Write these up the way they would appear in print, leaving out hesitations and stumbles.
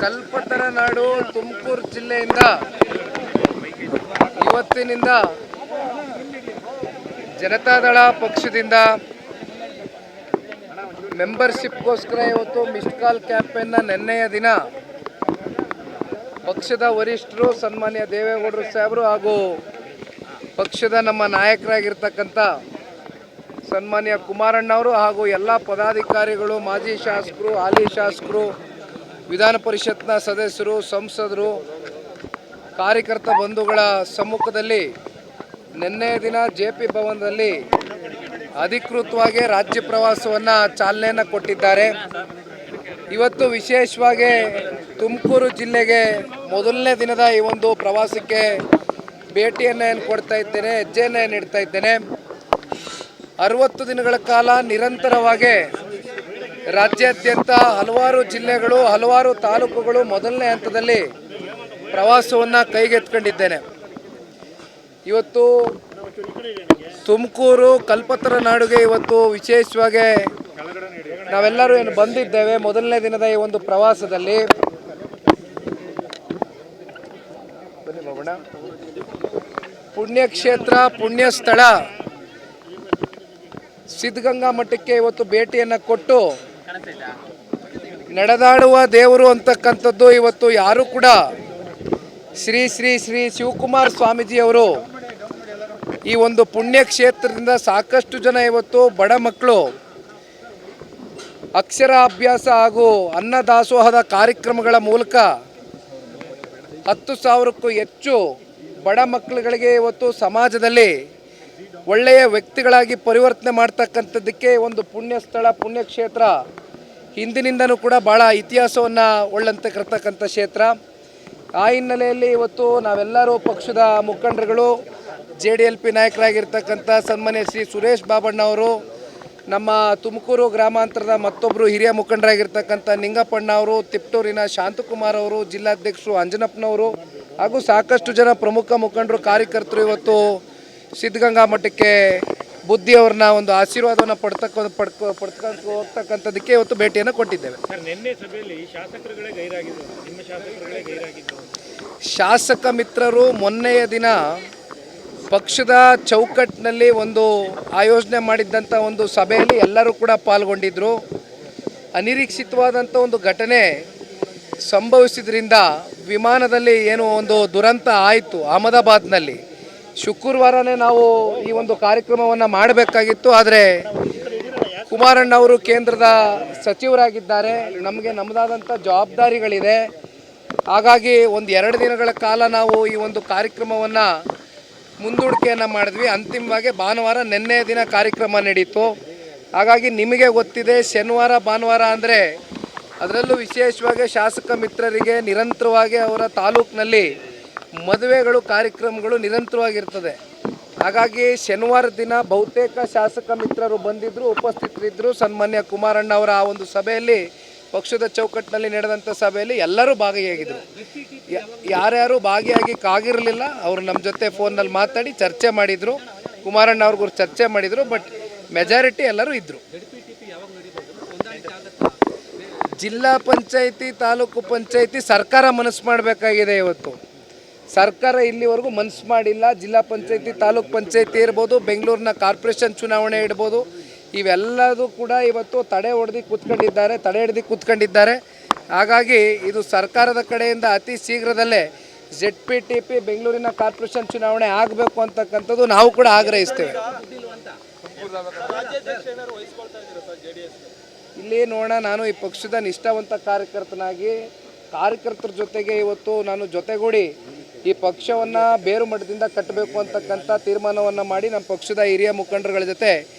ಕಲ್ಪತರ ನಾಡು ತುಮಕೂರು ಜಿಲ್ಲೆಯಿಂದ ಇವತ್ತಿನಿಂದ ಜನತಾದಳ ಪಕ್ಷದಿಂದ ಮೆಂಬರ್ಶಿಪ್ಗೋಸ್ಕರ ಇವತ್ತು ಮಿಸ್ಡ್ ಕಾಲ್ ಕ್ಯಾಂಪೇನ್ನ ನಿನ್ನೆಯ ದಿನ ಪಕ್ಷದ ವರಿಷ್ಠರು ಸನ್ಮಾನ್ಯ ದೇವೇಗೌಡರು ಸಾಹೇಬರು ಹಾಗೂ ಪಕ್ಷದ ನಮ್ಮ ನಾಯಕರಾಗಿರ್ತಕ್ಕಂಥ ಸನ್ಮಾನ್ಯ ಕುಮಾರಣ್ಣವರು ಹಾಗೂ ಎಲ್ಲ ಪದಾಧಿಕಾರಿಗಳು, ಮಾಜಿ ಶಾಸಕರು, ಹಾಲಿ ಶಾಸಕರು, ವಿಧಾನ ಪರಿಷತ್ನ ಸದಸ್ಯರು, ಸಂಸದರು, ಕಾರ್ಯಕರ್ತ ಬಂಧುಗಳ ಸಮ್ಮುಖದಲ್ಲಿ ನಿನ್ನೆಯ ದಿನ JP ಭವನದಲ್ಲಿ ಅಧಿಕೃತವಾಗಿ ರಾಜ್ಯ ಪ್ರವಾಸವನ್ನು ಚಾಲನೆಯನ್ನು ಕೊಟ್ಟಿದ್ದಾರೆ. ಇವತ್ತು ವಿಶೇಷವಾಗಿ ತುಮಕೂರು ಜಿಲ್ಲೆಗೆ ಮೊದಲನೇ ದಿನದ ಈ ಒಂದು ಪ್ರವಾಸಕ್ಕೆ ಭೇಟಿಯನ್ನು ಕೊಡ್ತಾ ಇದ್ದೇನೆ, ಹೆಜ್ಜೆಯನ್ನು ನೀಡ್ತಾ ಇದ್ದೇನೆ. 60 ದಿನಗಳ ಕಾಲ ನಿರಂತರವಾಗಿ ರಾಜ್ಯಾದ್ಯಂತ ಹಲವಾರು ಜಿಲ್ಲೆಗಳು, ಹಲವಾರು ತಾಲೂಕುಗಳು ಮೊದಲನೇ ಹಂತದಲ್ಲಿ ಪ್ರವಾಸವನ್ನು ಕೈಗೆತ್ತಿಕೊಂಡಿದ್ದೇನೆ. ಇವತ್ತು ತುಮಕೂರು ಕಲ್ಪತರ ನಾಡುಗೆ ಇವತ್ತು ವಿಶೇಷವಾಗಿ ನಾವೆಲ್ಲರೂ ಏನು ಬಂದಿದ್ದೇವೆ ಮೊದಲನೇ ದಿನದ ಈ ಒಂದು ಪ್ರವಾಸದಲ್ಲಿ. ಪುಣ್ಯಕ್ಷೇತ್ರ, ಪುಣ್ಯ ಸ್ಥಳ ಸಿದ್ಧಗಂಗಾ ಮಠಕ್ಕೆ ಇವತ್ತು ಭೇಟಿಯನ್ನು ಕೊಟ್ಟು ನಡೆದಾಡುವ ದೇವರು ಅಂತಕ್ಕಂಥದ್ದು ಇವತ್ತು ಯಾರು ಕೂಡ ಶ್ರೀ ಶ್ರೀ ಶ್ರೀ ಶಿವಕುಮಾರ ಸ್ವಾಮೀಜಿಯವರು ಈ ಒಂದು ಪುಣ್ಯಕ್ಷೇತ್ರದಿಂದ ಸಾಕಷ್ಟು ಜನ ಇವತ್ತು ಬಡ ಮಕ್ಕಳು ಅಕ್ಷರಾಭ್ಯಾಸ ಹಾಗೂ ಅನ್ನದಾಸೋಹದ ಕಾರ್ಯಕ್ರಮಗಳ ಮೂಲಕ 10,000ಕ್ಕೂ ಹೆಚ್ಚು ಬಡ ಮಕ್ಕಳುಗಳಿಗೆ ಇವತ್ತು ಸಮಾಜದಲ್ಲಿ ಒಳ್ಳೆಯ ವ್ಯಕ್ತಿಗಳಾಗಿ ಪರಿವರ್ತನೆ ಮಾಡ್ತಕ್ಕಂಥದ್ದಕ್ಕೆ ಒಂದು ಪುಣ್ಯ ಸ್ಥಳ, ಪುಣ್ಯಕ್ಷೇತ್ರ ಹಿಂದಿನಿಂದನೂ ಕೂಡ ಭಾಳ ಇತಿಹಾಸವನ್ನು ಒಳ್ಳಂತಕ್ಕಂಥ ಕ್ಷೇತ್ರ. ಆ ಹಿನ್ನೆಲೆಯಲ್ಲಿ ಇವತ್ತು ನಾವೆಲ್ಲರೂ ಪಕ್ಷದ ಮುಖಂಡರುಗಳು, JDLP ನಾಯಕರಾಗಿರ್ತಕ್ಕಂಥ ಸನ್ಮಾನ್ಯ ಶ್ರೀ ಸುರೇಶ್ ಬಾಬಣ್ಣವರು, ನಮ್ಮ ತುಮಕೂರು ಗ್ರಾಮಾಂತರದ ಮತ್ತೊಬ್ಬರು ಹಿರಿಯ ಮುಖಂಡರಾಗಿರ್ತಕ್ಕಂಥ ನಿಂಗಪ್ಪಣ್ಣ ಅವರು, ತಿಪ್ಟೂರಿನ ಶಾಂತಕುಮಾರ್ ಅವರು, ಜಿಲ್ಲಾಧ್ಯಕ್ಷರು ಅಂಜನಪ್ಪನವರು ಹಾಗೂ ಸಾಕಷ್ಟು ಜನ ಪ್ರಮುಖ ಮುಖಂಡರು, ಕಾರ್ಯಕರ್ತರು ಇವತ್ತು ಸಿದ್ಧಗಂಗಾ ಮಠಕ್ಕೆ ಬುದ್ಧಿಯವ್ರನ್ನ ಒಂದು ಆಶೀರ್ವಾದವನ್ನು ಪಡ್ಕೊಂಡು ಹೋಗ್ತಕ್ಕಂಥದ್ದಕ್ಕೆ ಇವತ್ತು ಭೇಟಿಯನ್ನು ಕೊಟ್ಟಿದ್ದೇವೆ. ನಿನ್ನೆ ಸಭೆಯಲ್ಲಿ ಶಾಸಕ ಮಿತ್ರರು ಮೊನ್ನೆಯ ದಿನ ಪಕ್ಷದ ಚೌಕಟ್ಟಿನಲ್ಲಿ ಒಂದು ಆಯೋಜನೆ ಮಾಡಿದ್ದಂಥ ಒಂದು ಸಭೆಯಲ್ಲಿ ಎಲ್ಲರೂ ಕೂಡ ಪಾಲ್ಗೊಂಡಿದ್ದರು. ಅನಿರೀಕ್ಷಿತವಾದಂಥ ಒಂದು ಘಟನೆ ಸಂಭವಿಸಿದ್ರಿಂದ ವಿಮಾನದಲ್ಲಿ ಏನು ಒಂದು ದುರಂತ ಆಯಿತು ಅಹಮದಾಬಾದ್ನಲ್ಲಿ. ಶುಕ್ರವಾರನೇ ನಾವು ಈ ಒಂದು ಕಾರ್ಯಕ್ರಮವನ್ನು ಮಾಡಬೇಕಾಗಿತ್ತು. ಆದರೆ ಕುಮಾರಣ್ಣವರು ಕೇಂದ್ರದ ಸಚಿವರಾಗಿದ್ದಾರೆ, ನಮಗೆ ನಮ್ಮದಾದಂಥ ಜವಾಬ್ದಾರಿಗಳಿದೆ. ಹಾಗಾಗಿ 1-2 ದಿನಗಳ ಕಾಲ ನಾವು ಈ ಒಂದು ಕಾರ್ಯಕ್ರಮವನ್ನು ಮುಂದೂಡಿಕೆಯನ್ನು ಮಾಡಿದ್ವಿ. ಅಂತಿಮವಾಗಿ ಭಾನುವಾರ ನಿನ್ನೆಯ ದಿನ ಕಾರ್ಯಕ್ರಮ ನಡೀತು. ಹಾಗಾಗಿ ನಿಮಗೆ ಗೊತ್ತಿದೆ, ಶನಿವಾರ ಭಾನುವಾರ ಅಂದರೆ ಅದರಲ್ಲೂ ವಿಶೇಷವಾಗಿ ಶಾಸಕ ಮಿತ್ರರಿಗೆ ನಿರಂತರವಾಗಿ ಅವರ ತಾಲೂಕಿನಲ್ಲಿ ಮದುವೆಗಳು, ಕಾರ್ಯಕ್ರಮಗಳು ನಿರಂತರವಾಗಿರ್ತದೆ. ಹಾಗಾಗಿ ಶನಿವಾರ ದಿನ ಬಹುತೇಕ ಶಾಸಕ ಮಿತ್ರರು ಬಂದಿದ್ದರು, ಉಪಸ್ಥಿತರಿದ್ದರು. ಸನ್ಮಾನ್ಯ ಕುಮಾರಣ್ಣ ಅವರ ಆ ಒಂದು ಸಭೆಯಲ್ಲಿ, ಪಕ್ಷದ ಚೌಕಟ್ಟಿನಲ್ಲಿ ನಡೆದಂಥ ಸಭೆಯಲ್ಲಿ ಎಲ್ಲರೂ ಭಾಗಿಯಾಗಿದ್ದರು. ಯಾರ್ಯಾರು ಭಾಗಿಯಾಗಿರಲಿಲ್ಲ ಅವರು ನಮ್ಮ ಜೊತೆ ಫೋನ್ನಲ್ಲಿ ಮಾತಾಡಿ ಚರ್ಚೆ ಮಾಡಿದರು, ಕುಮಾರಣ್ಣ ಅವ್ರಿಗೂ ಚರ್ಚೆ ಮಾಡಿದರು. ಬಟ್ ಮೆಜಾರಿಟಿ ಎಲ್ಲರೂ ಇದ್ದರು. ಜಿಲ್ಲಾ ಪಂಚಾಯಿತಿ, ತಾಲೂಕು ಪಂಚಾಯಿತಿ ಸರ್ಕಾರ ಮನಸ್ಸು ಮಾಡಬೇಕಾಗಿದೆ. ಇವತ್ತು ಸರ್ಕಾರ ಇಲ್ಲಿವರೆಗೂ ಮನಸ್ಸು ಮಾಡಿಲ್ಲ. ಜಿಲ್ಲಾ ಪಂಚಾಯಿತಿ, ತಾಲೂಕು ಪಂಚಾಯಿತಿ ಇರ್ಬೋದು, ಬೆಂಗಳೂರಿನ ಕಾರ್ಪೊರೇಷನ್ ಚುನಾವಣೆ ಇಡ್ಬೋದು, ಇವೆಲ್ಲದೂ ಕೂಡ ಇವತ್ತು ತಡೆ ಹಿಡಿದು ಕೂತ್ಕೊಂಡಿದ್ದಾರೆ. ಹಾಗಾಗಿ ಇದು ಸರ್ಕಾರದ ಕಡೆಯಿಂದ ಅತಿ ಶೀಘ್ರದಲ್ಲೇ ZPTP ಬೆಂಗಳೂರಿನ ಕಾರ್ಪೊರೇಷನ್ ಚುನಾವಣೆ ಆಗಬೇಕು ಅಂತಕ್ಕಂಥದ್ದು ನಾವು ಕೂಡ ಆಗ್ರಹಿಸ್ತೇವೆ. ಇಲ್ಲಿ ನೋಡೋಣ, ನಾನು ಈ ಪಕ್ಷದ ನಿಷ್ಠಾವಂತ ಕಾರ್ಯಕರ್ತನಾಗಿ ಕಾರ್ಯಕರ್ತರ ಜೊತೆಗೆ ಇವತ್ತು ನಾನು ಜೊತೆಗೂಡಿ ಈ ಪಕ್ಷವನ್ನು ಬೇರು ಮಟ್ಟದಿಂದ ಕಟ್ಟಬೇಕು ಅಂತಕ್ಕಂಥ ತೀರ್ಮಾನವನ್ನು ಮಾಡಿ ನಮ್ಮ ಪಕ್ಷದ ಹಿರಿಯ ಮುಖಂಡರುಗಳ ಜೊತೆ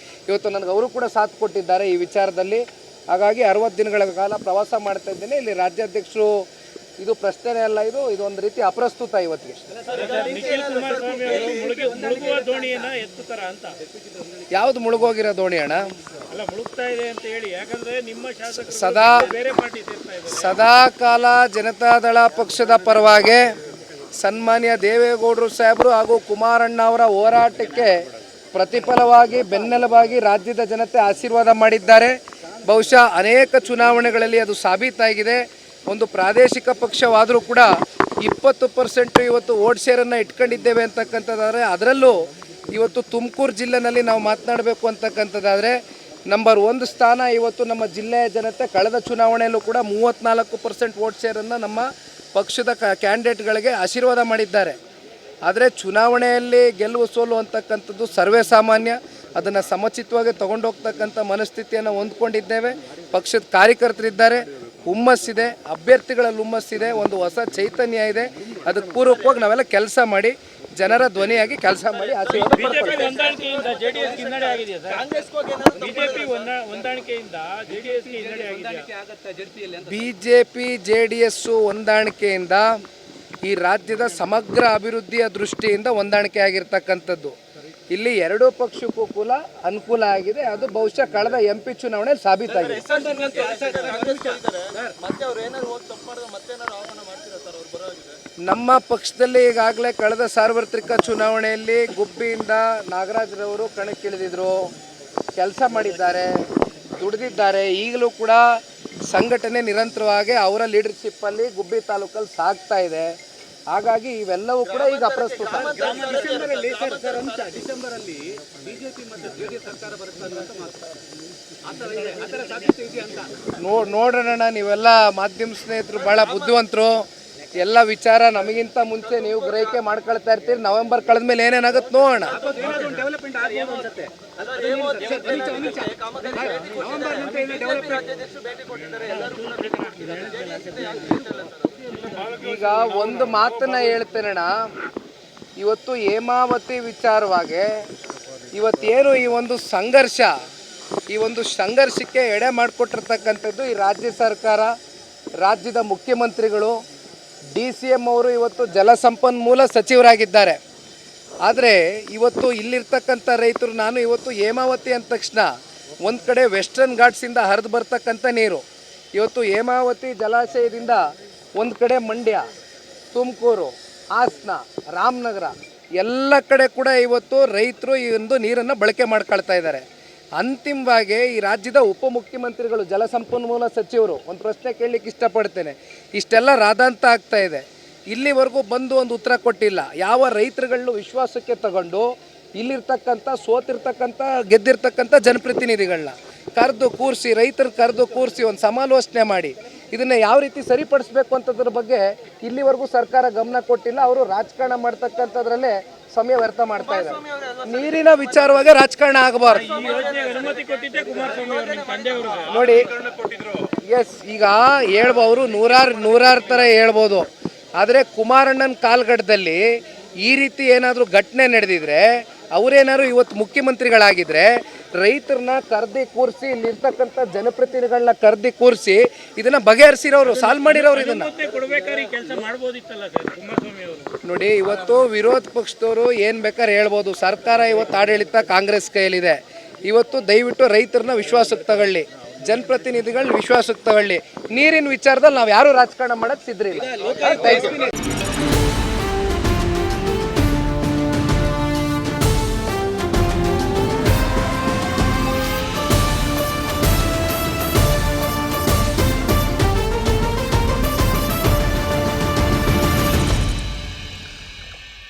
ಇವತ್ತು ನನಗೆ ಅವರು ಕೂಡ ಸಾಥ್ ಕೊಟ್ಟಿದ್ದಾರೆ ಈ ವಿಚಾರದಲ್ಲಿ. ಹಾಗಾಗಿ 60 ದಿನಗಳ ಕಾಲ ಪ್ರವಾಸ ಮಾಡ್ತಾ ಇದ್ದೇನೆ. ಇಲ್ಲಿ ರಾಜ್ಯಾಧ್ಯಕ್ಷರು ಇದು ಪ್ರಶ್ನೆ ಅಲ್ಲ, ಇದೊಂದು ರೀತಿ ಅಪ್ರಸ್ತುತ ಇವತ್ತಿಗೆ. ಯಾವುದು ಮುಳುಗೋಗಿರೋ ದೋಣಿ ಅಣ್ಣ? ಸದಾ ಕಾಲ ಜನತಾದಳ ಪಕ್ಷದ ಪರವಾಗಿ ಸನ್ಮಾನ್ಯ ದೇವೇಗೌಡರು ಸಾಹೇಬರು ಹಾಗೂ ಕುಮಾರಣ್ಣ ಅವರ ಹೋರಾಟಕ್ಕೆ ಪ್ರತಿಫಲವಾಗಿ, ಬೆನ್ನೆಲುಬಾಗಿ ರಾಜ್ಯದ ಜನತೆ ಆಶೀರ್ವಾದ ಮಾಡಿದ್ದಾರೆ. ಬಹುಶಃ ಅನೇಕ ಚುನಾವಣೆಗಳಲ್ಲಿ ಅದು ಸಾಬೀತಾಗಿದೆ. ಒಂದು ಪ್ರಾದೇಶಿಕ ಪಕ್ಷವಾದರೂ ಕೂಡ 20% ಇವತ್ತು ವೋಟ್ ಶೇರನ್ನು ಇಟ್ಕೊಂಡಿದ್ದೇವೆ ಅಂತಕ್ಕಂಥದ್ದಾದರೆ, ಅದರಲ್ಲೂ ಇವತ್ತು ತುಮಕೂರು ಜಿಲ್ಲೆನಲ್ಲಿ ನಾವು ಮಾತನಾಡಬೇಕು ಅಂತಕ್ಕಂಥದ್ದಾದರೆ ನಂಬರ್ 1 ಸ್ಥಾನ ಇವತ್ತು ನಮ್ಮ ಜಿಲ್ಲೆಯ ಜನತೆ ಕಳೆದ ಚುನಾವಣೆಯಲ್ಲೂ ಕೂಡ 34% ವೋಟ್ ಶೇರನ್ನು ನಮ್ಮ ಪಕ್ಷದ ಕ್ಯಾಂಡಿಡೇಟ್ಗಳಿಗೆ ಆಶೀರ್ವಾದ ಮಾಡಿದ್ದಾರೆ. ಆದರೆ ಚುನಾವಣೆಯಲ್ಲಿ ಗೆಲುವು ಸೋಲು ಅಂತಕ್ಕಂಥದ್ದು ಸರ್ವೇ ಸಾಮಾನ್ಯ. ಅದನ್ನು ಸಮಚಿತವಾಗಿ ತಗೊಂಡೋಗ್ತಕ್ಕಂಥ ಮನಸ್ಥಿತಿಯನ್ನು ಹೊಂದ್ಕೊಂಡಿದ್ದೇವೆ. ಪಕ್ಷದ ಕಾರ್ಯಕರ್ತರಿದ್ದಾರೆ, ಹುಮ್ಮಸ್ಸಿದೆ, ಅಭ್ಯರ್ಥಿಗಳಲ್ಲಿ ಹುಮ್ಮಸ್ಸಿದೆ, ಒಂದು ಹೊಸ ಚೈತನ್ಯ ಇದೆ. ಅದಕ್ಕೆ ಪೂರಕವಾಗಿ ನಾವೆಲ್ಲ ಕೆಲಸ ಮಾಡಿ ಜನರ ಧ್ವನಿಯಾಗಿ ಕೆಲಸ ಮಾಡಿ ಬಿಜೆಪಿ JDS ಹೊಂದಾಣಿಕೆಯಿಂದ ಈ ರಾಜ್ಯದ ಸಮಗ್ರ ಅಭಿವೃದ್ಧಿಯ ದೃಷ್ಟಿಯಿಂದ ಹೊಂದಾಣಿಕೆ ಆಗಿರ್ತಕ್ಕಂಥದ್ದು. ಇಲ್ಲಿ ಎರಡೂ ಪಕ್ಷಕ್ಕೂ ಕೂಡ ಅನುಕೂಲ ಆಗಿದೆ. ಅದು ಬಹುಶಃ ಕಳೆದ MP ಚುನಾವಣೆ ಸಾಬೀತಾಗಿದೆ. ನಮ್ಮ ಪಕ್ಷದಲ್ಲಿ ಈಗಾಗಲೇ ಕಳೆದ ಸಾರ್ವತ್ರಿಕ ಚುನಾವಣೆಯಲ್ಲಿ ಗುಬ್ಬಿಯಿಂದ ನಾಗರಾಜ್ರವರು ಕಣಕ್ಕಿಳಿದಿದ್ರು, ಕೆಲಸ ಮಾಡಿದ್ದಾರೆ, ದುಡಿದಿದ್ದಾರೆ. ಈಗಲೂ ಕೂಡ ಸಂಘಟನೆ ನಿರಂತರವಾಗಿ ಅವರ ಲೀಡರ್ಶಿಪ್ಪಲ್ಲಿ ಗುಬ್ಬಿ ತಾಲೂಕಲ್ಲಿ ಸಾಗ್ತಾ ಇದೆ. ಹಾಗಾಗಿ ಇವೆಲ್ಲವೂ ಕೂಡ ಈಗ ಅಪ್ರಸ್ತುತ. ಡಿಸೆಂಬರಲ್ಲಿ ಬಿಜೆಪಿ ಮತ್ತು ಜೆಡಿಎಸ್ ಸರ್ಕಾರ ಬರುತ್ತೆ ನೋಡೋಣ. ನೀವೆಲ್ಲ ಮಾಧ್ಯಮ ಸ್ನೇಹಿತರು ಭಾಳ ಬುದ್ಧಿವಂತರು. ಎಲ್ಲ ವಿಚಾರ ನಮಗಿಂತ ಮುಂಚೆ ನೀವು ಗ್ರಹಿಕೆ ಮಾಡ್ಕೊಳ್ತಾ ಇರ್ತೀರಿ. ನವೆಂಬರ್ ಕಳೆದ ಮೇಲೆ ಏನೇನಾಗುತ್ತೆ ನೋಡೋಣ. ಈಗ ಒಂದು ಮಾತನ್ನ ಹೇಳ್ತೇನಣ್ಣ, ಇವತ್ತು ಹೇಮಾವತಿ ವಿಚಾರವಾಗಿ ಇವತ್ತೇನು ಈ ಒಂದು ಸಂಘರ್ಷಕ್ಕೆ ಎಡೆ ಮಾಡಿಕೊಟ್ಟಿರ್ತಕ್ಕಂಥದ್ದು ಈ ರಾಜ್ಯ ಸರ್ಕಾರ, ರಾಜ್ಯದ ಮುಖ್ಯಮಂತ್ರಿಗಳು, DCM ಅವರು ಇವತ್ತು ಜಲಸಂಪನ್ಮೂಲ ಸಚಿವರಾಗಿದ್ದಾರೆ. ಆದರೆ ಇವತ್ತು ಇಲ್ಲಿರ್ತಕ್ಕಂಥ ರೈತರು, ನಾನು ಇವತ್ತು ಹೇಮಾವತಿ ಅಂದ ತಕ್ಷಣ ಒಂದು ಕಡೆ ವೆಸ್ಟರ್ನ್ ಘಾಟ್ಸಿಂದ ಹರಿದು ಬರ್ತಕ್ಕಂಥ ನೀರು, ಇವತ್ತು ಹೇಮಾವತಿ ಜಲಾಶಯದಿಂದ ಒಂದು ಕಡೆ ಮಂಡ್ಯ, ತುಮಕೂರು, ಹಾಸನ, ರಾಮನಗರ ಎಲ್ಲ ಕಡೆ ಕೂಡ ಇವತ್ತು ರೈತರು ಈ ಒಂದು ನೀರನ್ನು ಬಳಕೆ ಮಾಡ್ಕೊಳ್ತಾ ಇದ್ದಾರೆ. ಅಂತಿಮವಾಗಿ ಈ ರಾಜ್ಯದ ಉಪಮುಖ್ಯಮಂತ್ರಿಗಳು, ಜಲಸಂಪನ್ಮೂಲ ಸಚಿವರು ಒಂದು ಪ್ರಶ್ನೆ ಕೇಳಲಿಕ್ಕೆ ಇಷ್ಟಪಡ್ತೇನೆ. ಇಷ್ಟೆಲ್ಲ ರಾದಾಂತ ಆಗ್ತಾ ಇದೆ, ಇಲ್ಲಿವರೆಗೂ ಬಂದು ಒಂದು ಉತ್ತರ ಕೊಟ್ಟಿಲ್ಲ. ಯಾವ ರೈತರುಗಳನ್ನು ವಿಶ್ವಾಸಕ್ಕೆ ತಗೊಂಡು ಇಲ್ಲಿರ್ತಕ್ಕಂಥ ಸೋತಿರ್ತಕ್ಕಂಥ ಗೆದ್ದಿರ್ತಕ್ಕಂಥ ಜನಪ್ರತಿನಿಧಿಗಳನ್ನ ಕರೆದು ಕೂರಿಸಿ, ರೈತರು ಕರೆದು ಕೂರಿಸಿ ಒಂದು ಸಮಾಲೋಚನೆ ಮಾಡಿ ಇದನ್ನು ಯಾವ ರೀತಿ ಸರಿಪಡಿಸ್ಬೇಕು ಅಂತದ್ರ ಬಗ್ಗೆ ಇಲ್ಲಿವರೆಗೂ ಸರ್ಕಾರ ಗಮನ ಕೊಟ್ಟಿಲ್ಲ. ಅವರು ರಾಜಕಾರಣ ಮಾಡ್ತಕ್ಕಂಥದ್ರಲ್ಲೇ ಸಮಯ ವ್ಯರ್ಥ ಮಾಡ್ತಾ ಇದ್ದಾರೆ. ನೀರಿನ ವಿಚಾರವಾಗಿ ರಾಜಕಾರಣ ಆಗಬಾರ್ದು ನೋಡಿ. ಎಸ್, ಈಗ ಹೇಳ್ಬೋದು, ನೂರಾರು ಥರ ಹೇಳ್ಬೋದು. ಆದರೆ ಕುಮಾರಣ್ಣನ ಕಾಲ್ಗಡದಲ್ಲಿ ಈ ರೀತಿ ಏನಾದರೂ ಘಟನೆ ನಡೆದಿದ್ರೆ, ಅವರೇನಾದ್ರು ಇವತ್ತು ಮುಖ್ಯಮಂತ್ರಿಗಳಾಗಿದ್ದರೆ ರೈತರನ್ನ ಕರೆದಿ ಕೂರಿಸಿ, ಇಲ್ಲಿರ್ತಕ್ಕಂಥ ಜನಪ್ರತಿನಿಧಿಗಳನ್ನ ಕರೆದಿ ಕೂರಿಸಿ ಇದನ್ನು ಬಗೆಹರಿಸಿರೋರು, ಸಾಲ್ವ್ ಮಾಡಿರೋರು. ಇದನ್ನು ನೋಡಿ, ಇವತ್ತು ವಿರೋಧ ಪಕ್ಷದವರು ಏನು ಬೇಕಾದ್ರೆ ಹೇಳ್ಬೋದು. ಸರ್ಕಾರ ಇವತ್ತು ಆಡಳಿತ ಕಾಂಗ್ರೆಸ್ ಕೈಯಲ್ಲಿದೆ. ಇವತ್ತು ದಯವಿಟ್ಟು ರೈತರನ್ನ ವಿಶ್ವಾಸಕ್ಕೆ ತಗೊಳ್ಳಿ, ಜನಪ್ರತಿನಿಧಿಗಳನ್ನ ವಿಶ್ವಾಸಕ್ಕೆ ತಗೊಳ್ಳಿ. ನೀರಿನ ವಿಚಾರದಲ್ಲಿ ನಾವು ಯಾರೂ ರಾಜಕಾರಣ ಮಾಡೋಕ್ಕೆ ಸಿದ್ಧರಿಲ್ಲ.